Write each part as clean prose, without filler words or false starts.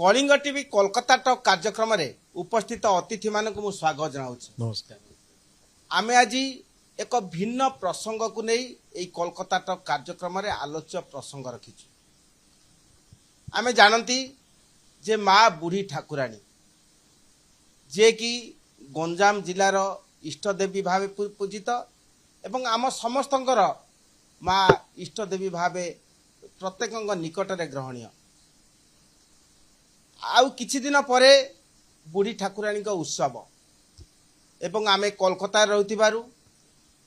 Kalinga TV Kolkata talk कार्यक्रम रे उपस्थित अतिथि मानक मु स्वागत जनाउछि। नमस्कार। आमे आज एक भिन्न प्रसंग को नहीं एई कोलकाता टॉक कार्यक्रम रे आलोच्य प्रसंग रखिछु। आमे जानती जे माँ बुढ़ी ठाकुराणी जे कि गंजाम जिलार इष्टदेवी भावे पूजित एवं आम समस्तंकर माँ इष्टदेवी भावे प्रत्येक निकटरे ग्रहणीय। आउ किछि दिन परे बुढ़ी ठाकुराणी का उत्सव एवं आमे कोलकाता रहउथिबारु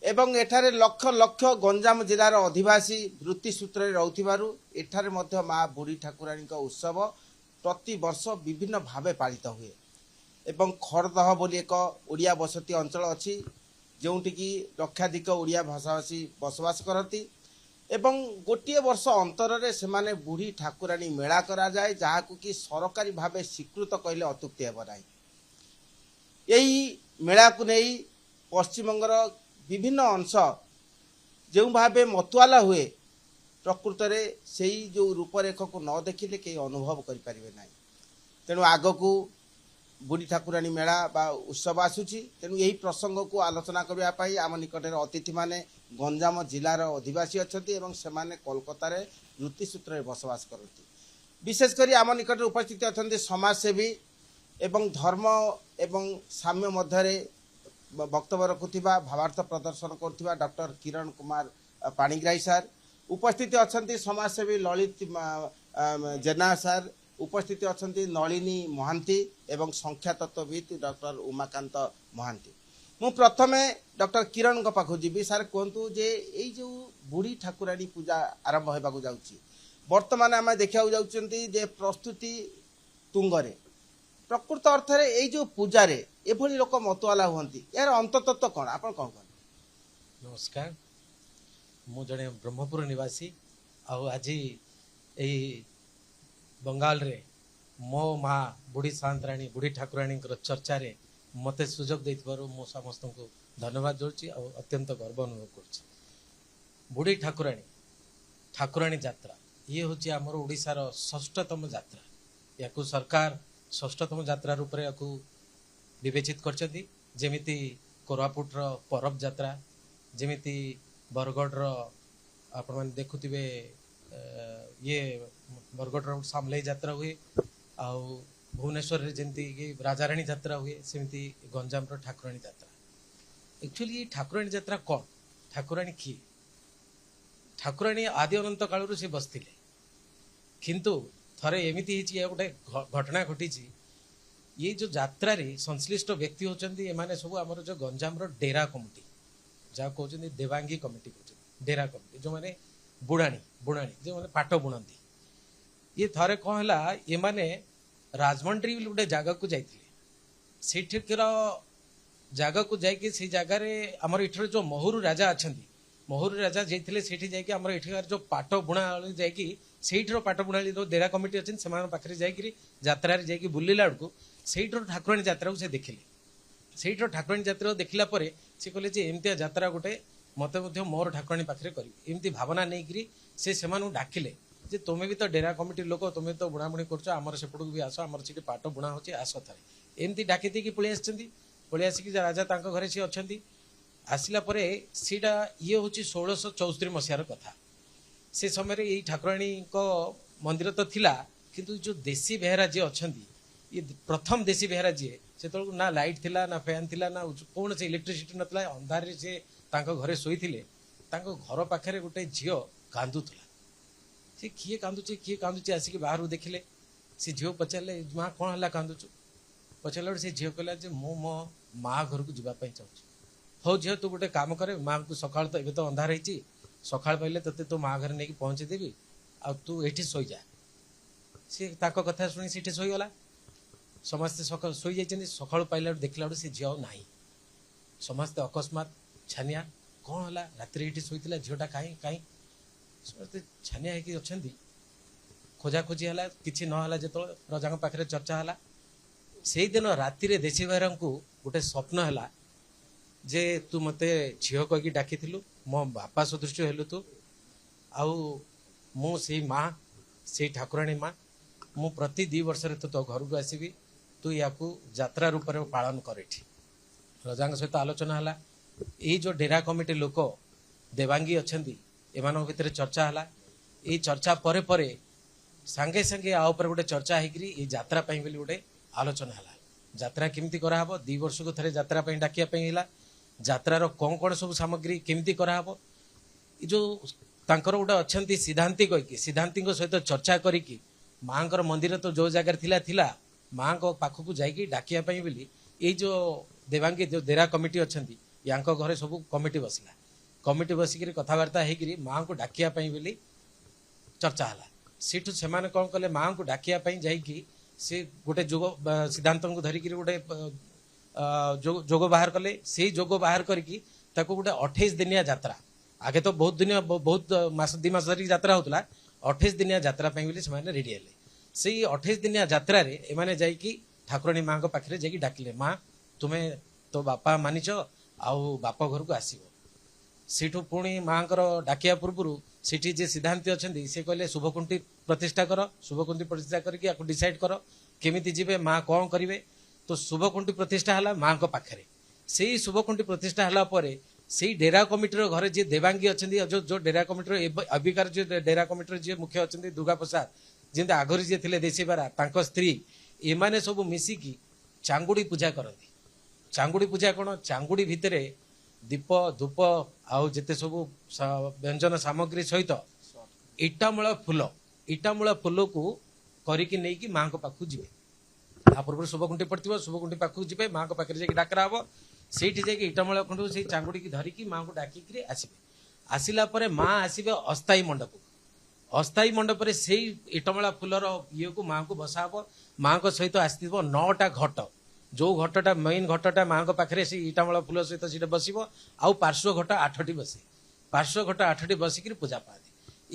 एवं एठारे लक्ष लक्ष गंजाम जिलार अधिवासी वृत्ति सूत्र रहउथिबारु एठारे मध्य माँ बुढ़ी ठाकुराणी का उत्सव प्रति वर्ष विभिन्न भावे पालित हुए एवं खरदह बोली एक ओडिया बसती अंचल अछि जोंटी की लक्षाधिक ओडिया भाषाभाषी बसवास करती एवं गोटे वर्ष अंतर रे सेमाने बुढ़ी ठाकुराणी मेला करा जाए जहाकू कि सरकारी भावे स्वीकृत कहले अत्युक्ति हेब नाही। यही मेला को नहीं पश्चिमबंगर विभिन्न अंश जो भावे मतुआला हुए प्रकृत रे सेही जो रूपरेख को न देखिले के अनुभव करि परिबे नाही। तेणु आगकू बुढ़ी ठाकुराणी मेला बा उत्सव आसुची तेणु यही प्रसंग को आलोचना करबा पई आम निकट अतिथि माने गंजाम जिलार अधिवासी अछंती एवं सेमाने कोलकाता रे वृत्ति सूत्र रे बसवास करती। विशेष करी आम निकट उपस्थित अछंती समाजसेवी एवं धर्म एवं साम्य मध्यरे वक्तव्य रखुथिबा भावार्थ प्रदर्शन करथिबा डॉक्टर किरण कुमार पाणिग्राही सर उपस्थित अछंती समाजसेवी ललित जेना सर उपस्थित अछंती नलिनी महांती एवं संख्या तत्वविद डॉक्टर उमाकांत महांती। मु प्रथमे डॉक्टर किरण को पाखु जीवी सर कहतु जे एई जो बुढ़ी ठाकुराणी पूजा आरंभ होबाकू जाउची वर्तमान आम देखा जाउचंती जे प्रस्तुति तुंगरे प्रकृत अर्थ रे एई जो पूजा रे एभली लोक मतवाला हुंती यार अंततत्व कोन आपण कोन कोन। नमस्कार। मु जड़े ब्रह्मपुर निवासी आज एई बंगाल रे मो माँ बुढ़ी सांतराणी बुढ़ी ठाकुराणी चर्चा रे मते सुजोग देथिबारु मो समस्त को धन्यवाद जोड़ची और अत्यंत गर्व अनुभव करछि। बुढ़ी ठाकुराणी ठाकुराणी यात्रा ये होची हमर ओडिसार षष्ठतम यात्रा। याकू सरकार षष्ठतम यात्रा रूप रे याकू विवेचित करछथि। जेमिति कोरापुट रो परब यात्रा जेमिति बरगढ़ रो आपण माने देखुथिबे ये बरगढ़ रो सामले यात्रा हुए आउ भुवनेश्वर रे जेंति कि राजाराणी यात्रा हुए सेमिति गंजाम रो ठाकुराणी यात्रा। एक्चुअली ठाकुराणी यात्रा कौन ठाकुराणी किए ठाकुराणी आदि अनंत काल से बसथिले किंतु थरे एमिति हिची गोटे घटना घटी ये जो यात्रा रे संश्लिष्ट व्यक्ति होचंदी एमाने सब हमर जो गंजाम रो डेरा कमिटी जा कहउचंदी देवांगी कमिटी कहउचंदी डेरा कमिटी जो माने बुणाणी बुणाणी जो माने पाट बुणंती ये थरे कौन हला ये माने राजमंड्री गोटे जगह को जाइथिले सेठिकर जगह को जाइके से जगह रे हमर इठर जो महूर राजा अछंती महूर राजा जाइथिले सेठी जाइके हमर इठर जो पाट बुणा जाइकी सेठर पाट बुणाली जो डेरा कमिटी अछन समान पाखरे जाइकरी यात्रा रे जाइकी बुल्लीला को सेठर ठाकुराणी यात्रा को से देखिले सेठर ठाकुराणी यात्रा देखिला परे से कहले जे एमतिया यात्रा गोटे मते मध्य मोर ठाकुराणी पाखरे करी एमती भावना नै करी से सेमानु डाकिले जे तुम्हें भी तो डेरा कमिटी लोक तुम्हें तो बुणाबुणी कर आमर सेपटू भी आस आमर से पाट बुणा हो आस थाए एमती डाकी देकी पलि पलि आसिक राजा तांको घरे सी अच्छी आसला परे सीटा ये हूँ 1674 मसीहार कथा। से समय ये ठाकुराणी मंदिर तो थिला किंतु जो देशी बेहरा जी अच्छा ये प्रथम देशी बेहरा जी से ना लाइट थिला ना फैन थिला ना कौन से इलेक्ट्रिसिटी नथिला अंधार से तांको घरे शोई थिले तांको घर पाखरे गोटे झियो कांदुथला से किए कांदुचे आसिक बाहर देखिले से झील पचारे माँ कौन है कांदुचु पचारा से झील कहला मो माँ घर को जावाई चाहूँ हो झील तू गोटे काम करे माँ को सका तो ये तो अंधार हो सका पाइले ते तो माँ घर नहीं पहुँचेदेवी आ तू ये शोई जा सी कथा शुणी से शोगला समस्ते शोई जाइए सका पाइला देखला से झील ना समस्ते अकस्मात छानिया कौन है रात ये शोला झीलटा कहीं कहीं समस्ते छानिया है खोजाखोजी है कि ना जो प्रजा पाखे चर्चा है से दिन राति रे देशी भाईर को गोटे स्वप्न है जे तू मते झील कहीकि डाकी मो बापा सदृश हेलु तू आउ मु से माँ से ठाकुराणी माँ ମୁଁ ପ୍ରତି 2 ବର୍ଷରେ ତୋ ଘରକୁ ଆସିବି, ତୁ ୟାକୁ ଯାତ୍ରା ରୂପରେ ପାଳନ କର। ଏଠି ରଜାଙ୍କ ସହିତ ଆଲୋଚନା ହେଲା। ଏଇ ଯୋଉ ଡେରା କମିଟି ଲୋକ ଦେବାଙ୍ଗୀ ଅଛନ୍ତି ଏମାନଙ୍କ ଭିତରେ ଚର୍ଚ୍ଚା ହେଲା। ଏଇ ଚର୍ଚ୍ଚା ପରେ ପରେ ସାଙ୍ଗେ ସାଙ୍ଗେ ଆ ଉପରେ ଗୋଟେ ଚର୍ଚ୍ଚା ହେଇକିରି ଏଇ ଯାତ୍ରା ପାଇଁ ବୋଲି ଗୋଟେ ଆଲୋଚନା ହେଲା। ଯାତ୍ରା କେମିତି କରାହବ, 2 ବର୍ଷକୁ ଥରେ ଯାତ୍ରା ପାଇଁ ଡାକିବା ପାଇଁ ହେଲା। ଯାତ୍ରାର କ'ଣ କ'ଣ ସବୁ ସାମଗ୍ରୀ କେମିତି କରାହବ, ଏ ଯୋଉ ତାଙ୍କର ଗୋଟେ ଅଛନ୍ତି ସିଦ୍ଧାନ୍ତୀ କହିକି, ସିଦ୍ଧାନ୍ତୀଙ୍କ ସହିତ ଚର୍ଚ୍ଚା କରିକି ମାଙ୍କର ମନ୍ଦିର ତ ଯୋଉ ଜାଗାରେ ଥିଲା ମାଙ୍କ ପାଖକୁ ଯାଇକି ଡାକିବା ପାଇଁ ବୋଲି ଏଇ ଯୋଉ ଦେବାଙ୍ଗୀ ଯୋଉ ଡେରା କମିଟି ଅଛନ୍ତି ୟାଙ୍କ ଘରେ ସବୁ କମିଟି ବସିଲା। କମିଟି ବସିକିରି କଥାବାର୍ତ୍ତା ହେଇକିରି ମାଙ୍କୁ ଡାକିବା ପାଇଁ ବୋଲି ଚର୍ଚ୍ଚା ହେଲା। ସେଠୁ ସେମାନେ କ'ଣ କଲେ, ମାଙ୍କୁ ଡାକିବା ପାଇଁ ଯାଇକି ସେ ଗୋଟେ ଯୋଗ ସିଦ୍ଧାନ୍ତଙ୍କୁ ଧରିକିରି ଗୋଟେ ଯୋଗ ବାହାର କଲେ। ସେଇ ଯୋଗ ବାହାର କରିକି ତାକୁ ଗୋଟେ 28 ଦିନିଆ ଯାତ୍ରା, ଆଗେ ତ ବହୁତ ମାସ 2 ମାସ ଧରିକି ଯାତ୍ରା ହଉଥିଲା, 28 ଦିନିଆ ଯାତ୍ରା ପାଇଁ ବୋଲି ସେମାନେ ରେଡି ହେଲେ। ସେଇ 28 ଦିନିଆ ଯାତ୍ରାରେ ଏମାନେ ଯାଇକି ଠାକୁରାଣୀ ମାଙ୍କ ପାଖରେ ଯାଇକି ଡାକିଲେ, ମା ତୁମେ ତୋ ବାପା ମାନିଛ ଆଉ ବାପ ଘରକୁ ଆସିବ। ସେଠୁ ପୁଣି ମାଙ୍କର ଡାକିବା ପୂର୍ବରୁ ସେଠି ଯେ ସିଦ୍ଧାନ୍ତୀ ଅଛନ୍ତି ସେ କହିଲେ ଶୁଭକୁଣ୍ଠି ପ୍ରତିଷ୍ଠା କର, ଶୁଭକୁଣ୍ଠି ପ୍ରତିଷ୍ଠା କରିକି ଆକୁ ଡିସାଇଡ୍ କର କେମିତି ଯିବେ, ମା କ'ଣ କରିବେ। ତ ଶୁଭକୁଣ୍ଠି ପ୍ରତିଷ୍ଠା ହେଲା ମାଙ୍କ ପାଖରେ। ସେଇ ଶୁଭକୁଣ୍ଠି ପ୍ରତିଷ୍ଠା ହେଲା ପରେ ସେଇ ଡେରା କମିଟିର ଘରେ ଯିଏ ଦେବାଙ୍ଗୀ ଅଛନ୍ତି, ଯୋଉ ଡେରା କମିଟିର ଅବିକାର ଯିଏ ଡେରା କମିଟିର ଯିଏ ମୁଖ୍ୟ ଅଛନ୍ତି ଦୁର୍ଗା ପ୍ରସାଦ, ଯେମିତି ଆଗରୁ ଯିଏ ଥିଲେ ଦେଶୀବାରା, ତାଙ୍କ ସ୍ତ୍ରୀ, ଏମାନେ ସବୁ ମିଶିକି ଚାଙ୍ଗୁଡ଼ି ପୂଜା କରନ୍ତି। ଚାଙ୍ଗୁଡ଼ି ପୂଜା କ'ଣ, ଚାଙ୍ଗୁଡ଼ି ଭିତରେ ଦୀପ ଧୂପ ଆଉ ଯେତେ ସବୁ ବ୍ୟଞ୍ଜନ ସାମଗ୍ରୀ ସହିତ ଇଟାମୂଳ ଫୁଲକୁ କରିକି ନେଇକି ମାଙ୍କ ପାଖକୁ ଯିବେ। ତା ପୂର୍ବରୁ ଶୁଭକୁଣ୍ଠି ପଡ଼ିଥିବ, ଶୁଭକୁଣ୍ଠି ପାଖକୁ ଯିବେ, ମାଙ୍କ ପାଖରେ ଯାଇକି ଡାକରା ହବ। ସେଇଠି ଯାଇକି ଇଟାମୂଳ ଖଣ୍ଡକୁ ସେଇ ଚାଙ୍ଗୁଡ଼ିକି ଧରିକି ମାଙ୍କୁ ଡାକିକିରି ଆସିବେ। ଆସିଲା ପରେ ମା ଆସିବେ ଅସ୍ଥାୟୀ ମଣ୍ଡପକୁ। ଅସ୍ଥାୟୀ ମଣ୍ଡପରେ ସେଇ ଇଟମଳା ଫୁଲର ଇଏକୁ ମାଙ୍କୁ ବସା ହବ। ମାଙ୍କ ସହିତ ଆସିଥିବ 9ଟା ଘଟ, ଯୋଉ ଘଟଟା ମେନ୍ ଘଟଟା ମାଙ୍କ ପାଖରେ ସେଇ ଇଟାମଳା ଫୁଲ ସହିତ ସେଟା ବସିବ। ଆଉ ପାର୍ଶ୍ୱ ଘଟ 8ଟି ବସେ, ପାର୍ଶ୍ୱ ଘଟ 8ଟି ବସିକିରି ପୂଜା ପାଆନ୍ତି।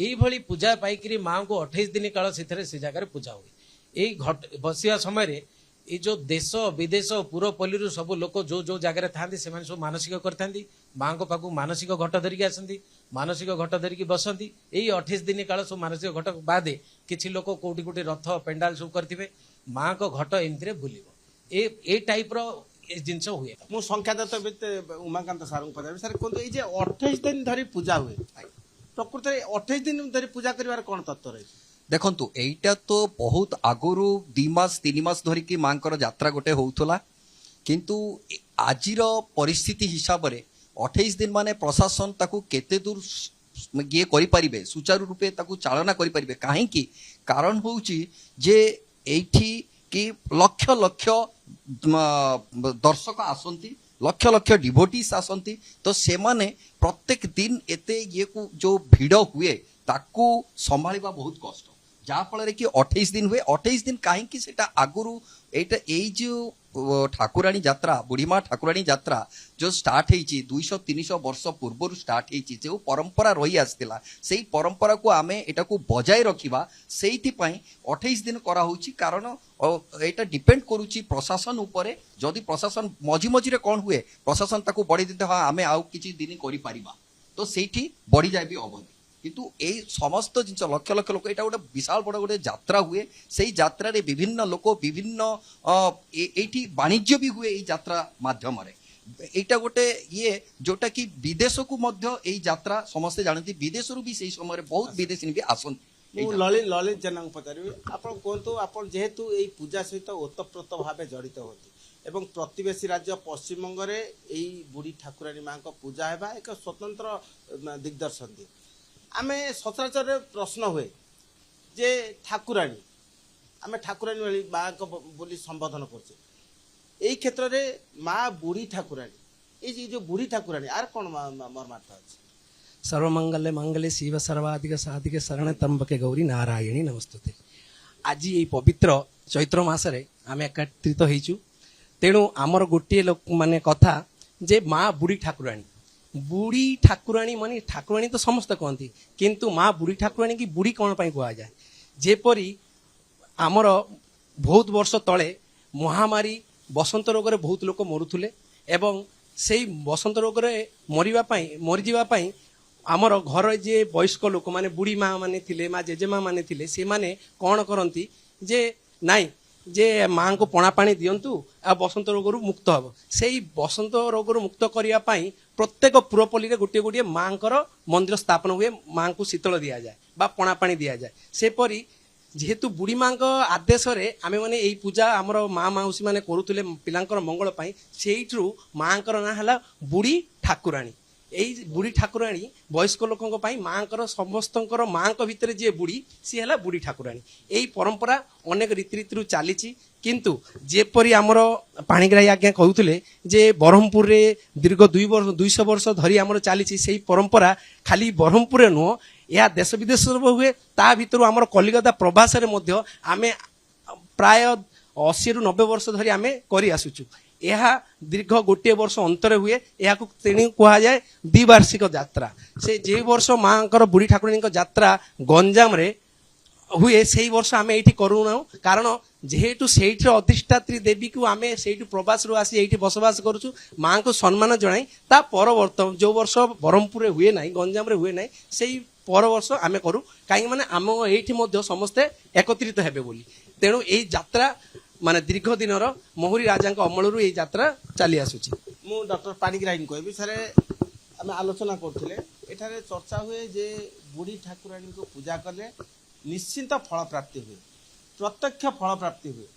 ଏଇଭଳି ପୂଜା ପାଇକିରି ମାଙ୍କୁ 28 ଦିନ କାଳ ସେଥିରେ ସେ ଜାଗାରେ ପୂଜା ହୁଏ। ଏଇ ଘଟ ବସିବା ସମୟରେ ଏଇ ଯୋଉ ଦେଶ ବିଦେଶ ପୁରପଲ୍ଲୀରୁ ସବୁ ଲୋକ ଯୋଉ ଯୋଉ ଜାଗାରେ ଥାଆନ୍ତି ସେମାନେ ସବୁ ମାନସିକ କରିଥାନ୍ତି। ମାଙ୍କ ପାଖକୁ ମାନସିକ ଘଟ ଧରିକି ଆସନ୍ତି, ମାନସିକ ଘଟ ଧରିକି ବସନ୍ତି। ଏଇ 28 ଦିନ କାଳ ସବୁ ମାନସିକ ଘଟ ବାଦେ କିଛି ଲୋକ କୋଉଠି କୋଉଠି ରଥ ପେଣ୍ଡାଲ ସବୁ କରିଥିବେ, ମାଙ୍କ ଘଟ ଏମିତିରେ ବୁଲିବ। ଏ ଟାଇପ୍ର ଜିନିଷ ହୁଏ। ମୁଁ ସଂଖ୍ୟାଦତ୍ତ ଉମାକାନ୍ତ ସାର୍ଙ୍କୁ ପଚାରିବି, ସାର୍ କୁହନ୍ତୁ ଏଇ ଯେ 28 ଦିନ ଧରି ପୂଜା ହୁଏ, ପ୍ରକୃତରେ 28 ଦିନ ଧରି ପୂଜା କରିବାର କ'ଣ ତତ୍ତ୍ୱ ରହିଛି? ଦେଖନ୍ତୁ, ଏଇଟା ତ ବହୁତ ଆଗରୁ 2 ମାସ 3 ମାସ ଧରିକି ମାଙ୍କର ଯାତ୍ରା ଗୋଟେ ହଉଥିଲା, କିନ୍ତୁ ଆଜିର ପରିସ୍ଥିତି ହିସାବରେ 28 ଦିନ ମାନେ ପ୍ରଶାସନ ତାକୁ କେତେ ଦୂର ଇଏ କରିପାରିବେ, ସୁଚାରୁ ରୂପେ ତାକୁ ଚାଳନା କରିପାରିବେ। କାହିଁକି? କାରଣ ହେଉଛି ଯେ ଏଇଠି କି ଲକ୍ଷ ଲକ୍ଷ ଦର୍ଶକ ଆସନ୍ତି, ଲକ୍ଷ ଲକ୍ଷ ଡିଭୋଟିସ୍ ଆସନ୍ତି। ତ ସେମାନେ ପ୍ରତ୍ୟେକ ଦିନ ଏତେ ଇଏକୁ ଯୋଉ ଭିଡ଼ ହୁଏ ତାକୁ ସମ୍ଭାଳିବା ବହୁତ କଷ୍ଟ, ଯାହାଫଳରେ କି 28 ଦିନ ହୁଏ। 28 ଦିନ କାହିଁକି ସେଟା ଆଗରୁ ଏଇଟା ଏଇ ଯୋଉ ଠାକୁରାଣୀ ଯାତ୍ରା, ବୁଢ଼ୀମା ଠାକୁରାଣୀ ଯାତ୍ରା ଯୋଉ ଷ୍ଟାର୍ଟ ହେଇଛି 200-300 ବର୍ଷ ପୂର୍ବରୁ ଷ୍ଟାର୍ଟ ହେଇଛି, ଯୋଉ ପରମ୍ପରା ରହି ଆସିଥିଲା ସେଇ ପରମ୍ପରାକୁ ଆମେ ଏଟାକୁ ବଜାୟ ରଖିବା, ସେଇଥିପାଇଁ 28 ଦିନ କରାହଉଛି। କାରଣ ଏଇଟା ଡିପେଣ୍ଡ କରୁଛି ପ୍ରଶାସନ ଉପରେ। ଯଦି ପ୍ରଶାସନ ମଝିରେ କ'ଣ ହୁଏ, ପ୍ରଶାସନ ତାକୁ ବଢ଼େଇ ଦିଅନ୍ତି, ହଁ ଆମେ ଆଉ କିଛି ଦିନ କରିପାରିବା, ତ ସେଇଠି ବଢ଼ିଯାଏ ବି ଅବଧି। କିନ୍ତୁ এই সমস্ত জিনিস লক্ষ লক্ষ লোক, এটা গোটে বিশাল বড় গোটে যাত্রা হুয়ে। সেই যাত্রারে বিভিন্ন লোক বিভিন্ন এইটি বাণিজ্য বি হুয়ে এই যাত্রা মাধ্যমে। এইটা গোটে ইয়ে যেটা কি বিদেশকু মধ্য এই যাত্রা সমস্তে জানতি, বিদেশরু বি সেই সময় বহুত বিদেশী বি আসନ୍ତି। ମୁଁ ଲଳିତ ଜେନାଙ୍କୁ ପଚାରିବି, ଆପଣ କୁହନ୍ତୁ, ଆପଣ ଯେହେତୁ ଏଇ ପୂଜା ସହିତ ଓତପ୍ରୋତ ଭାବେ ଜଡ଼ିତ ହୁଅନ୍ତି ଏବଂ ପ୍ରତିବେଶୀ ରାଜ୍ୟ ପଶ୍ଚିମବଙ୍ଗରେ ଏଇ ବୁଢ଼ୀ ଠାକୁରାଣୀ ମାଙ୍କ ପୂଜା ହେବା ଏକ ସ୍ୱତନ୍ତ୍ର ଦିଗ୍ଦର୍ଶନ ଦିଏ। ଆମେ ସଚରାଚରରେ ପ୍ରଶ୍ନ ହୁଏ ଯେ ଠାକୁରାଣୀ, ଆମେ ଠାକୁରାଣୀ ଭଳି ମାଙ୍କ ବୋଲି ସମ୍ବୋଧନ କରୁଛେ, ଏଇ କ୍ଷେତ୍ରରେ ମା ବୁଢ଼ୀ ଠାକୁରାଣୀ, ଏଇ ଯେଉଁ ବୁଢ଼ୀ ଠାକୁରାଣୀ ଆର କ'ଣ ମର୍ମାର୍ଥ ଅଛି? सर्वमंगल्य मंगले शिव सर्वाधिक साधिके शरण त्र्यंबके गौरी नारायणी नमस्तुते। आज ये पवित्र चैत्र मासरे आम एकत्रित होइचु। तेणु आमर गोटे लोक माने कथा जे माँ बुढ़ी ठाकुराणी, बुढ़ी ठाकुराणी माने ठाकुराणी तो समस्त कहती, किंतु माँ बुढ़ी ठाकुराणी की बुढ़ी कौन पाई कह जाए? जेपरी आमर बहुत वर्ष तले महामारी बसंत रोग बहुत लोक मरुले एवं से बसंत रोग मरीजा आमर घर जे वयस्क लोक माने बुढ़ी माँ माने थिले, माँ जेजेमा माने थिले, से माने कौन करती ଯେ ନାଇଁ ଯେ ମାଆଙ୍କୁ ପଣା ପାଣି ଦିଅନ୍ତୁ ଆଉ ବସନ୍ତ ରୋଗରୁ ମୁକ୍ତ ହେବ। ସେଇ ବସନ୍ତ ରୋଗରୁ ମୁକ୍ତ କରିବା ପାଇଁ ପ୍ରତ୍ୟେକ ପୁରପଲ୍ଲୀରେ ଗୋଟିଏ ଗୋଟିଏ ମାଆଙ୍କର ମନ୍ଦିର ସ୍ଥାପନ ହୁଏ, ମାଆଙ୍କୁ ଶୀତଳ ଦିଆଯାଏ ବା ପଣା ପାଣି ଦିଆଯାଏ। ସେପରି ଯେହେତୁ ବୁଢ଼ୀ ମାଙ୍କ ଆଦେଶରେ ଆମେମାନେ ଏଇ ପୂଜା ଆମର ମା ମାଉସୀ ମାନେ କରୁଥିଲେ ପିଲାଙ୍କର ମଙ୍ଗଳ ପାଇଁ, ସେଇଥିରୁ ମାଆଙ୍କର ନାଁ ହେଲା ବୁଢ଼ୀ ଠାକୁରାଣୀ। ଏଇ ବୁଢ଼ୀ ଠାକୁରାଣୀ ବୟସ୍କ ଲୋକଙ୍କ ପାଇଁ ମାଆଙ୍କର ସମସ୍ତଙ୍କର ମାଆଙ୍କ ଭିତରେ ଯିଏ ବୁଢ଼ୀ ସିଏ ହେଲା ବୁଢ଼ୀ ଠାକୁରାଣୀ। ଏଇ ପରମ୍ପରା ଅନେକ ରୀତିରୁ ଚାଲିଛି। କିନ୍ତୁ ଯେପରି ଆମର ପାଣିଗ୍ରାହୀ ଆଜ୍ଞା କହୁଥିଲେ ଯେ ବ୍ରହ୍ମପୁରରେ ଦୀର୍ଘ 200 ବର୍ଷ ଧରି ଆମର ଚାଲିଛି ସେଇ ପରମ୍ପରା। ଖାଲି ବ୍ରହ୍ମପୁରରେ ନୁହଁ, ଏହା ଦେଶ ବିଦେଶରେ ହୁଏ। ତା ଭିତରୁ ଆମର କଲିକତା ପ୍ରବାସରେ ମଧ୍ୟ ଆମେ ପ୍ରାୟ 80 ରୁ 90 ବର୍ଷ ଧରି ଆମେ କରି ଆସୁଛୁ। ଏହା ଦୀର୍ଘ ଗୋଟିଏ ବର୍ଷ ଅନ୍ତରେ ହୁଏ। ଏହାକୁ ତେଣୁ କୁହାଯାଏ ଦ୍ୱିବାର୍ଷିକ ଯାତ୍ରା। ସେ ଯେଉଁ ବର୍ଷ ମାଙ୍କର ବୁଢ଼ୀ ଠାକୁରାଣୀଙ୍କ ଯାତ୍ରା ଗଞ୍ଜାମରେ ହୁଏ ସେଇ ବର୍ଷ ଆମେ ଏଇଠି କରୁନାହୁଁ, କାରଣ ଯେହେତୁ ସେଇଠି ଅଧିଷ୍ଠାତ୍ରୀ ଦେବୀକୁ ଆମେ ସେଇଠୁ ପ୍ରବାସରୁ ଆସି ଏଇଠି ବସବାସ କରୁଛୁ, ମାଙ୍କୁ ସମ୍ମାନ ଜଣାଇ ତା ପରବର୍ତ୍ତ ଯେଉଁ ବର୍ଷ ବ୍ରହ୍ମପୁରରେ ହୁଏ ନାହିଁ, ଗଞ୍ଜାମରେ ହୁଏ ନାହିଁ, ସେଇ ପର ବର୍ଷ ଆମେ କରୁ। କାହିଁକି ମାନେ ଆମ ଏଇଠି ମଧ୍ୟ ସମସ୍ତେ ଏକତ୍ରିତ ହେବେ ବୋଲି। ତେଣୁ ଏଇ ଯାତ୍ରା ମାନେ ଦୀର୍ଘ ଦିନର ମହୁରୀ ରାଜାଙ୍କ ଅମଳରୁ ଏଇ ଯାତ୍ରା ଚାଲି ଆସୁଛି। ମୁଁ ଡକ୍ଟର ପାଣିଗ୍ରାହୀଙ୍କୁ କହିବି, ସାରେ ଆମେ ଆଲୋଚନା କରୁଥିଲେ ଏଠାରେ ଚର୍ଚ୍ଚା ହୁଏ ଯେ ବୁଢ଼ୀ ଠାକୁରାଣୀଙ୍କୁ ପୂଜା କଲେ ନିଶ୍ଚିନ୍ତ ଫଳ ପ୍ରାପ୍ତି ହୁଏ, ପ୍ରତ୍ୟକ୍ଷ ଫଳ ପ୍ରାପ୍ତି ହୁଏ।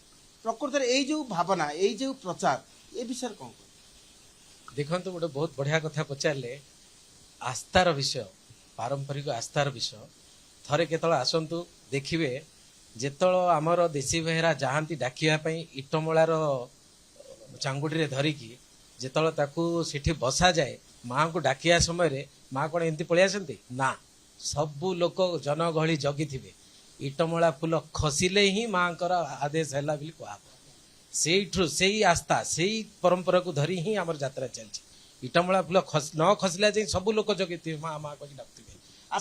ପ୍ରକୃତରେ ଏଇ ଯେଉଁ ଭାବନା, ଏଇ ଯେଉଁ ପ୍ରଚାର, ଏ ବିଷୟରେ କ'ଣ କହିବେ? ଦେଖନ୍ତୁ, ଗୋଟେ ବହୁତ ବଢ଼ିଆ କଥା ପଚାରିଲେ। ଆସ୍ଥାର ବିଷୟ, ପାରମ୍ପରିକ ଆସ୍ଥାର ବିଷୟ। ଥରେ କେତେବେଳେ ଆସନ୍ତୁ ଦେଖିବେ, ଯେତେବେଳେ ଆମର ଦେଶୀ ବେହେରା ଯାଆନ୍ତି ଡାକିବା ପାଇଁ ଇଟମଳାର ଚାଙ୍ଗୁଡିରେ ଧରିକି, ଯେତେବେଳେ ତାକୁ ସେଠି ବସାଯାଏ ମାଆଙ୍କୁ ଡାକିବା ସମୟରେ ମା କ'ଣ ଏମିତି ପଳେଇ ଆସନ୍ତି? ନା, ସବୁ ଲୋକ ଜନଗହଳି ଜଗିଥିବେ। ଇଟମଳା ଫୁଲ ଖସିଲେ ହିଁ ମାଆଙ୍କର ଆଦେଶ ହେଲା ବୋଲି କୁହାହବ। ସେଇଠୁ ସେଇ ଆସ୍ଥା, ସେଇ ପରମ୍ପରାକୁ ଧରି ହିଁ ଆମର ଯାତ୍ରା ଚାଲିଛି। ଇଟମଳା ଫୁଲ ନ ଖସିଲା ଯାଇ ସବୁ ଲୋକ ଜଗିଥିବେ, ମା ମା କହି ଡାକୁଥିବେ।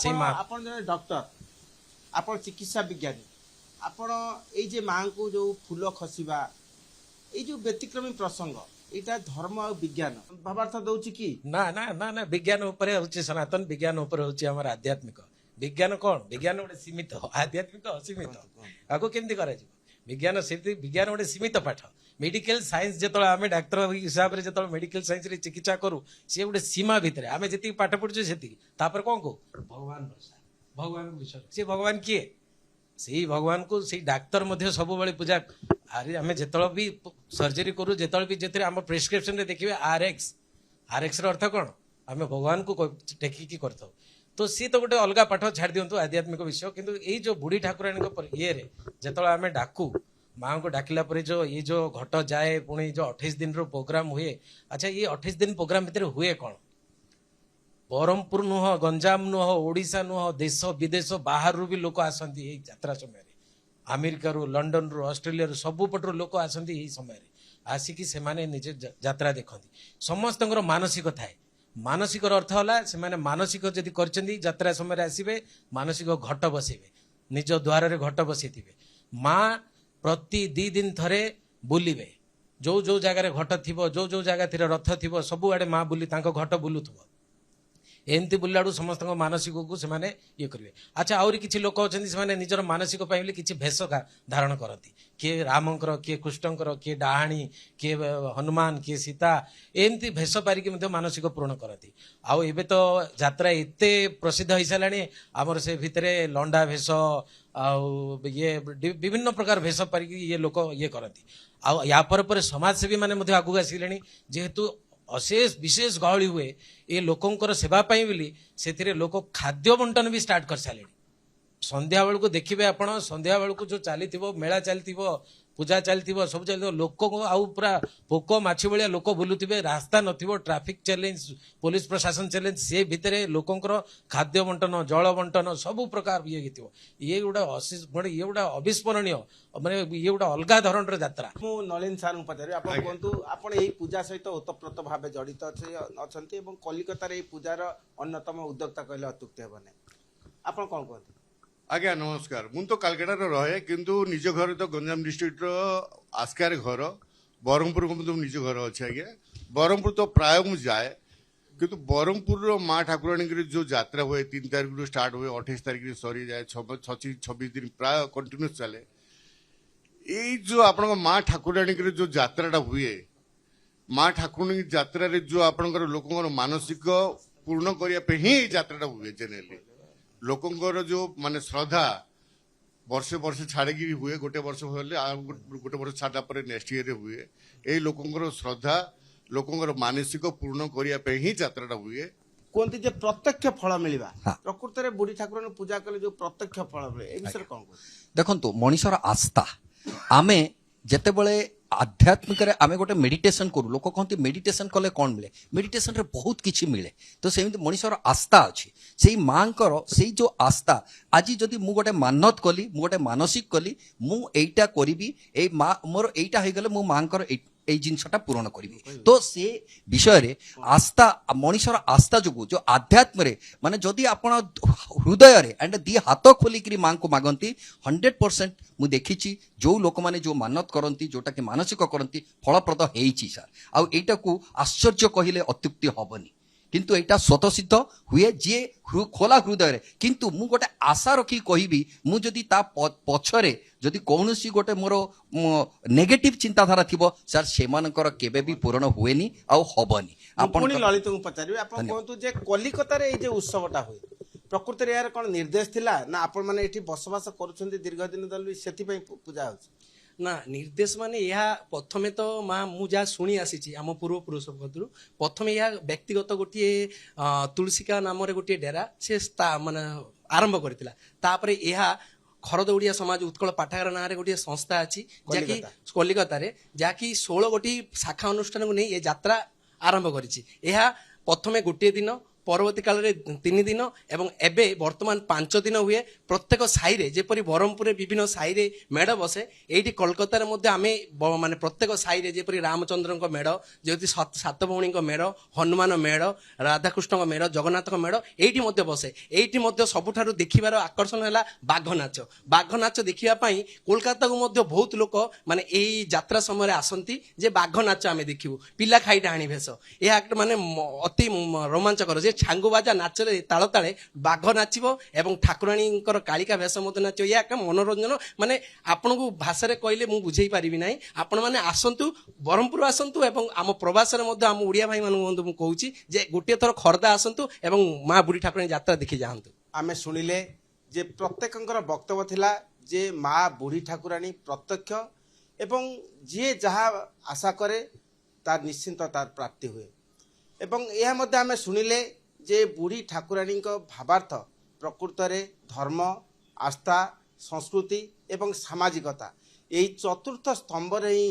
ସେଇ ମା, ଆପଣ ଜଣେ ଡକ୍ଟର, ଆପଣ ଚିକିତ୍ସା ବିଜ୍ଞାନୀ, ଆପଣ ଏଇ ଯେ ମାଆଙ୍କୁ ଯେଉଁ ଫୁଲ ଖସିବା, ଏଇ ଯେଉଁ ବ୍ୟତିକ୍ରମୀ ପ୍ରସଙ୍ଗ, ଏଇଟା ଧର୍ମ ଆଉ ବିଜ୍ଞାନ ଭାବାର୍ଥ ଦଉଛି କି? ନା ନା ନା ନା, ବିଜ୍ଞାନ ଉପରେ ହଉଛି ସନାତନ, ବିଜ୍ଞାନ ଉପରେ ହଉଛି ଆମର ଆଧ୍ୟାତ୍ମିକ। ବିଜ୍ଞାନ କ'ଣ? ବିଜ୍ଞାନ ଗୋଟେ ସୀମିତ, ଆଧ୍ୟାତ୍ମିକ ଅସୀମିତ। ଆକୁ କେମିତି କରାଯିବ? ବିଜ୍ଞାନ ସେମିତି, ବିଜ୍ଞାନ ଗୋଟେ ସୀମିତ ପାଠ। ମେଡିକାଲ ସାଇନ୍ସ ଯେତେବେଳେ ଆମେ ଡାକ୍ତର ହିସାବରେ ଯେତେବେଳେ ମେଡିକାଲ ସାଇନ୍ସରେ ଚିକିତ୍ସା କରୁ, ସିଏ ଗୋଟେ ସୀମା ଭିତରେ ଆମେ ଯେତିକି ପାଠ ପଢୁଛୁ ସେତିକି। ତାପରେ କ'ଣ କହୁ? ଭଗବାନ ଭରସା, ଭଗବାନଙ୍କ ବିଷୟ। ସେ ଭଗବାନ କିଏ? ସେଇ ଭଗବାନଙ୍କୁ ସେଇ ଡାକ୍ତର ମଧ୍ୟ ସବୁବେଳେ ପୂଜା। ଆରେ ଆମେ ଯେତେବେଳେ ବି ସର୍ଜରୀ କରୁ, ଯେତେବେଳେ ବି ଯେଥିରେ ଆମ ପ୍ରେସକ୍ରିପସନରେ ଦେଖିବେ RX ର ଅର୍ଥ କ'ଣ? ଆମେ ଭଗବାନଙ୍କୁ ଟେକିକି କରିଥାଉ। ତ ସିଏ ତ ଗୋଟେ ଅଲଗା ପାଠ, ଛାଡ଼ି ଦିଅନ୍ତୁ ଆଧ୍ୟାତ୍ମିକ ବିଷୟ। କିନ୍ତୁ ଏଇ ଯୋଉ ବୁଢ଼ୀ ଠାକୁରାଣୀଙ୍କ ଇଏରେ ଯେତେବେଳେ ଆମେ ଡାକୁ, ମାଆଙ୍କୁ ଡାକିଲା ପରେ ଯୋଉ ଏଇ ଯୋଉ ଘଟ ଯାଏ, ପୁଣି ଯୋଉ 28 ଦିନର ପ୍ରୋଗ୍ରାମ ହୁଏ। ଆଚ୍ଛା, ଏଇ 28 ଦିନ ପ୍ରୋଗ୍ରାମ ଭିତରେ ହୁଏ କ'ଣ? ବ୍ରହ୍ମପୁର ନୁହଁ, ଗଞ୍ଜାମ ନୁହଁ, ଓଡ଼ିଶା ନୁହଁ, ଦେଶ ବିଦେଶ ବାହାରୁ ବି ଲୋକ ଆସନ୍ତି ଏଇ ଯାତ୍ରା ସମୟରେ। ଆମେରିକାରୁ, ଲଣ୍ଡନରୁ, ଅଷ୍ଟ୍ରେଲିଆରୁ, ସବୁ ପଟରୁ ଲୋକ ଆସନ୍ତି ଏଇ ସମୟରେ। ଆସିକି ସେମାନେ ନିଜେ ଯାତ୍ରା ଦେଖନ୍ତି। ସମସ୍ତଙ୍କର ମାନସିକ ଥାଏ। ମାନସିକର ଅର୍ଥ ହେଲା, ସେମାନେ ମାନସିକ ଯଦି କରିଛନ୍ତି ଯାତ୍ରା ସମୟରେ ଆସିବେ, ମାନସିକ ଘଟ ବସେଇବେ, ନିଜ ଦ୍ୱାରରେ ଘଟ ବସେଇଥିବେ। ମା ପ୍ରତି 2 ଦିନ ଥରେ ବୁଲିବେ। ଯୋଉ ଯୋଉ ଜାଗାରେ ଘଟ ଥିବ, ଯୋଉ ଯୋଉ ଜାଗା ଥିରେ ରଥ ଥିବ, ସବୁଆଡେ ମା ବୁଲି ତାଙ୍କ ଘଟ ବୁଲୁଥିବ। ଏମିତି ବୁଲିଲାଡୁ ସମସ୍ତଙ୍କ ମାନସିକକୁ ସେମାନେ ଇଏ କରିବେ। ଆଚ୍ଛା, ଆହୁରି କିଛି ଲୋକ ଅଛନ୍ତି, ସେମାନେ ନିଜର ମାନସିକ ପାଇଁ ବୋଲି କିଛି ଭେଷ ଧାରଣ କରନ୍ତି। କିଏ ରାମଙ୍କର, କିଏ କୃଷ୍ଣଙ୍କର, କିଏ ଡାହାଣୀ, କିଏ ହନୁମାନ, କିଏ ସୀତା, ଏମିତି ଭେଷ ପାରିକି ମଧ୍ୟ ମାନସିକ ପୂରଣ କରନ୍ତି। ଆଉ ଏବେ ତ ଯାତ୍ରା ଏତେ ପ୍ରସିଦ୍ଧ ହେଇସାରିଲାଣି, ଆମର ସେ ଭିତରେ ଲଣ୍ଡା ଭେଷ ଆଉ ଇଏ ବିଭିନ୍ନ ପ୍ରକାର ଭେଷ ପାରିକି ଇଏ ଲୋକ ଇଏ କରନ୍ତି। ଆଉ ୟା ପରେ ପରେ ସମାଜସେବୀ ମାନେ ମଧ୍ୟ ଆଗକୁ ଆସିଲେଣି। ଯେହେତୁ ଅଶେଷ ବିଶେଷ ଗହଳି ହୁଏ ଏ ଲୋକଙ୍କର ସେବା ପାଇଁ ବୋଲି, ସେଥିରେ ଲୋକ ଖାଦ୍ୟ ବଣ୍ଟନ ବି ଷ୍ଟାର୍ଟ କରିସାରିଲେଣି। ସନ୍ଧ୍ୟା ବେଳକୁ ଦେଖିବେ ଆପଣ, ସନ୍ଧ୍ୟା ବେଳକୁ ଯୋଉ ଚାଲିଥିବ ମେଳା, ଚାଲିଥିବ ପୂଜା, ଚାଲିଥିବ ସବୁ ଚାଲିଥିବ, ଲୋକଙ୍କୁ ଆଉ ପୁରା ପୋକ ମାଛି ଭଳିଆ ଲୋକ ବୁଲୁଥିବେ। ରାସ୍ତା ନଥିବ, ଟ୍ରାଫିକ ଚ୍ୟାଲେଞ୍ଜ, ପୋଲିସ ପ୍ରଶାସନ ଚ୍ୟାଲେଞ୍ଜ, ସେ ଭିତରେ ଲୋକଙ୍କର ଖାଦ୍ୟ ବଣ୍ଟନ, ଜଳ ବଣ୍ଟନ, ସବୁ ପ୍ରକାର ଇଏ ହେଇଥିବ। ଇଏ ଗୋଟେ ଇଏ ଗୋଟେ ଅବିସ୍ମରଣୀୟ, ମାନେ ଇଏ ଗୋଟେ ଅଲଗା ଧରଣର ଯାତ୍ରା। ମୁଁ ନଳିନ ସାର୍ଙ୍କୁ ପଚାରିବି, ଆପଣ କୁହନ୍ତୁ, ଆପଣ ଏଇ ପୂଜା ସହିତ ଓତପ୍ରୋତ ଭାବେ ଜଡ଼ିତ ଅଛନ୍ତି ଏବଂ କଲିକତାରେ ଏଇ ପୂଜାର ଅନ୍ୟତମ ଉଦ୍ୟୋକ୍ତା କହିଲେ ଅତ୍ୟୁକ୍ତି ହେବ ନାହିଁ। ଆପଣ କ'ଣ କୁହନ୍ତି? ଆଜ୍ଞା ନମସ୍କାର। ମୁଁ ତ କାଲକାଟାରେ ରହେ, କିନ୍ତୁ ନିଜ ଘର ତ ଗଞ୍ଜାମ ଡିଷ୍ଟ୍ରିକ୍ଟର ଆସ୍କାରେ ଘର। ବ୍ରହ୍ମପୁରକୁ ମଧ୍ୟ ନିଜ ଘର ଅଛି ଆଜ୍ଞା। ବ୍ରହ୍ମପୁର ତ ପ୍ରାୟ ମୁଁ ଯାଏ, କିନ୍ତୁ ବ୍ରହ୍ମପୁରର ମା ଠାକୁରାଣୀଙ୍କର ଯେଉଁ ଯାତ୍ରା ହୁଏ 3 ତାରିଖରୁ ଷ୍ଟାର୍ଟ ହୁଏ, 28 ତାରିଖରେ ସରିଯାଏ, 26 ଦିନ ପ୍ରାୟ କଣ୍ଟିନ୍ୟୁସ୍ ଚାଲେ। ଏଇ ଯୋଉ ଆପଣଙ୍କ ମା ଠାକୁରାଣୀଙ୍କର ଯୋଉ ଯାତ୍ରାଟା ହୁଏ, ମା ଠାକୁରାଣୀ ଯାତ୍ରାରେ ଯୋଉ ଆପଣଙ୍କର ଲୋକଙ୍କର ମାନସିକ ପୂର୍ଣ୍ଣ କରିବା ପାଇଁ ହିଁ ଏଇ ଯାତ୍ରାଟା ହୁଏ। ଜେନେରାଲି ଲୋକଙ୍କର ଯୋଉ ମାନେ ଶ୍ରଦ୍ଧା ବର୍ଷେ ବର୍ଷେ ଛାଡ଼ିକିରି ହୁଏ, ଗୋଟେ ବର୍ଷ ହେଲେ ଆଉ ଗୋଟେ ବର୍ଷ ଛାଡ଼ିଲା ପରେ ନେକ୍ସଟ ଇୟରରେ ହୁଏ। ଏଇ ଲୋକଙ୍କର ଶ୍ରଦ୍ଧା, ଲୋକଙ୍କର ମାନସିକ ପୂର୍ଣ୍ଣ କରିବା ପାଇଁ ହିଁ ଯାତ୍ରାଟା ହୁଏ। କୁହନ୍ତି ଯେ ପ୍ରତ୍ୟକ୍ଷ ଫଳ ମିଳିବା, ହଁ। ପ୍ରକୃତରେ ବୁଢୀ ଠାକୁରାଣୀ ପୂଜା କଲେ ଯୋଉ ପ୍ରତ୍ୟକ୍ଷ ଫଳ ମିଳେ ଏ ବିଷୟରେ କଣ କହୁଛନ୍ତି? ଦେଖନ୍ତୁ ମଣିଷର ଆସ୍ଥା, ଆମେ ଯେତେବେଳେ ଆଧ୍ୟାତ୍ମିକରେ ଆମେ ଗୋଟେ ମେଡିଟେସନ କରୁ, ଲୋକ କହନ୍ତି ମେଡିଟେସନ କଲେ କ'ଣ ମିଳେ? ମେଡିଟେସନରେ ବହୁତ କିଛି ମିଳେ। ତ ସେମିତି ମଣିଷର ଆସ୍ଥା ଅଛି, ସେଇ ମାଙ୍କର ସେଇ ଯୋଉ ଆସ୍ଥା। ଆଜି ଯଦି ମୁଁ ଗୋଟେ ମାନତ କଲି, ମୁଁ ଗୋଟେ ମାନସିକ କଲି, ମୁଁ ଏଇଟା କରିବି, ଏଇ ମା ମୋର ଏଇଟା ହେଇଗଲେ ମୁଁ ମାଙ୍କର এই জিনিসটা পূরণ করিবি। তো সে বিষয়ে আস্থা, মনিষর আস্থা যোগু যে আধ্যাত্মরে মানে যদি আপনার হৃদয়ের এন্ড দি হাত খোলিকি মাঙ্কু মাগন্তি 100% মু দেখিছি যে লোক মানে যে মানত করନ୍ତି, যেটাকে মানসিক করନ୍ତି, ফলপ্রদ হয়েছি স্যার। আর এইটাকু আশ্চর্য কহিলে অত্যুক্তি হবনি, কিন্তু এটা স্বতঃসিদ্ধ হুয়ে যে খোলা হৃদয়ের। কিন্তু মু গোটে আশা রখি কহিবি, মু যদি তা পছরে যদি কৌশি গোটে মোর নেগেটিভ চিন্তাধারা থিব স্যার, সেমানଙ୍କର কেবে বি পূরণ হুয়েনি আউ হবনি। ପୁଣି ଲଳିତଙ୍କୁ ପଚାରିବି, ଆପଣ କୁହନ୍ତୁ ଯେ କଲିକତାରେ ଏଇ ଯେ ଉତ୍ସବଟା ହୁଏ, ପ୍ରକୃତରେ ଏହାର କଣ ନିର୍ଦ୍ଦେଶ ଥିଲା ନା ଆପଣ ମାନେ ଏଠି ବସବାସ କରୁଛନ୍ତି ଦୀର୍ଘ ଦିନ ଧରି ସେଥିପାଇଁ ପୂଜା ହଉଛି? ନା ନିର୍ଦ୍ଦେଶ ମାନେ ଏହା ପ୍ରଥମେ ତ ମା ମୁଁ ଯାହା ଶୁଣି ଆସିଛି ଆମ ପୂର୍ବପୁରୁଷ କତରୁ, ପ୍ରଥମେ ଏହା ବ୍ୟକ୍ତିଗତ ଗୋଟିଏ ତୁଳସୀକା ନାମରେ ଗୋଟିଏ ଡେରା ସେ ମାନେ ଆରମ୍ଭ କରିଥିଲା। ତାପରେ ଏହା ଖରଦୌଡ଼ିଆ ସମାଜ ଉତ୍କଳ ପାଠାଗାର ନାଁରେ ଗୋଟିଏ ସଂସ୍ଥା ଅଛି ଯାହାକି କଲିକତାରେ, ଯାହାକି 16 ଗୋଟି ଶାଖା ଅନୁଷ୍ଠାନକୁ ନେଇ ଏ ଯାତ୍ରା ଆରମ୍ଭ କରିଛି। ଏହା ପ୍ରଥମେ ଗୋଟିଏ ଦିନ, ପରବର୍ତ୍ତୀ କାଳରେ 3 ଦିନ ଏବଂ ଏବେ ବର୍ତ୍ତମାନ 5 ଦିନ ହୁଏ। ପ୍ରତ୍ୟେକ ସାହିରେ ଯେପରି ବ୍ରହ୍ମପୁରରେ ବିଭିନ୍ନ ସାହିରେ ମେଢ଼ ବସେ, ଏଇଠି କୋଲକାତାରେ ମଧ୍ୟ ଆମେ ମାନେ ପ୍ରତ୍ୟେକ ସାହିରେ ଯେପରି ରାମଚନ୍ଦ୍ରଙ୍କ ମେଢ଼, ଯେମିତି ସାତ ଭଉଣୀଙ୍କ ମେଢ଼, ହନୁମାନ ମେଢ଼, ରାଧାକୃଷ୍ଣଙ୍କ ମେଢ଼, ଜଗନ୍ନାଥଙ୍କ ମେଢ଼ ଏଇଠି ମଧ୍ୟ ବସେ। ଏଇଠି ମଧ୍ୟ ସବୁଠାରୁ ଦେଖିବାର ଆକର୍ଷଣ ହେଲା ବାଘ ନାଚ। ବାଘ ନାଚ ଦେଖିବା ପାଇଁ କୋଲକାତାକୁ ମଧ୍ୟ ବହୁତ ଲୋକ ମାନେ ଏଇ ଯାତ୍ରା ସମୟରେ ଆସନ୍ତି ଯେ ବାଘ ନାଚ ଆମେ ଦେଖିବୁ। ପିଲା ଖାଇଟା ଆଣି ଭେଷ, ଏହା ମାନେ ଅତି ରୋମାଞ୍ଚକର ଯେ ଛାଙ୍ଗୁବାଜା ନାଚରେ ତାଳ ତାଳେ ବାଘ ନାଚିବ ଏବଂ ଠାକୁରାଣୀଙ୍କର କାଳିକା ଭେଷ ମଧ୍ୟ ନାଚିବ। ଏହା ଏକ ମନୋରଞ୍ଜନ, ମାନେ ଆପଣଙ୍କୁ ଭାଷାରେ କହିଲେ ମୁଁ ବୁଝେଇ ପାରିବି ନାହିଁ। ଆପଣମାନେ ଆସନ୍ତୁ, ବ୍ରହ୍ମପୁର ଆସନ୍ତୁ ଏବଂ ଆମ ପ୍ରବାସରେ ମଧ୍ୟ ଆମ ଓଡ଼ିଆ ଭାଇମାନଙ୍କୁ ମଧ୍ୟ ମୁଁ କହୁଛି ଯେ ଗୋଟିଏ ଥର ଖୋର୍ଦ୍ଧା ଆସନ୍ତୁ ଏବଂ ମା ବୁଢ଼ୀ ଠାକୁରାଣୀ ଯାତ୍ରା ଦେଖି ଯାଆନ୍ତୁ। ଆମେ ଶୁଣିଲେ ଯେ ପ୍ରତ୍ୟେକଙ୍କର ବକ୍ତବ୍ୟ ଥିଲା ଯେ ମା ବୁଢ଼ୀ ଠାକୁରାଣୀ ପ୍ରତ୍ୟକ୍ଷ ଏବଂ ଯିଏ ଯାହା ଆଶା କରେ ତାର ନିଶ୍ଚିନ୍ତ ତାର ପ୍ରାପ୍ତି ହୁଏ। ଏବଂ ଏହା ମଧ୍ୟ ଆମେ ଶୁଣିଲେ ଯେ ବୁଢ଼ୀ ଠାକୁରାଣୀଙ୍କ ଭାବାର୍ଥ ପ୍ରକୃତରେ ଧର୍ମ, ଆସ୍ଥା, ସଂସ୍କୃତି ଏବଂ ସାମାଜିକତା ଏହି ଚତୁର୍ଥ ସ୍ତମ୍ଭରେ ହିଁ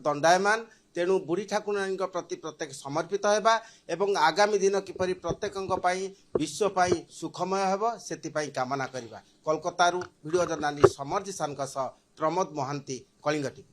ଦଣ୍ଡାୟମାନ। ତେଣୁ ବୁଢ଼ୀ ଠାକୁରାଣୀଙ୍କ ପ୍ରତି ପ୍ରତ୍ୟେକ ସମର୍ପିତ ହେବା ଏବଂ ଆଗାମୀ ଦିନ କିପରି ପ୍ରତ୍ୟେକଙ୍କ ପାଇଁ ବିଶ୍ୱ ପାଇଁ ସୁଖମୟ ହେବ ସେଥିପାଇଁ କାମନା କରିବା। କୋଲକାତାରୁ ଭିଡ଼ିଓ ଜର୍ଣ୍ଣାଲିଷ୍ଟ ସମର ଜିସାନଙ୍କ ସହ ପ୍ରମୋଦ ମହାନ୍ତି, କଳିଙ୍ଗ ଟିଭି।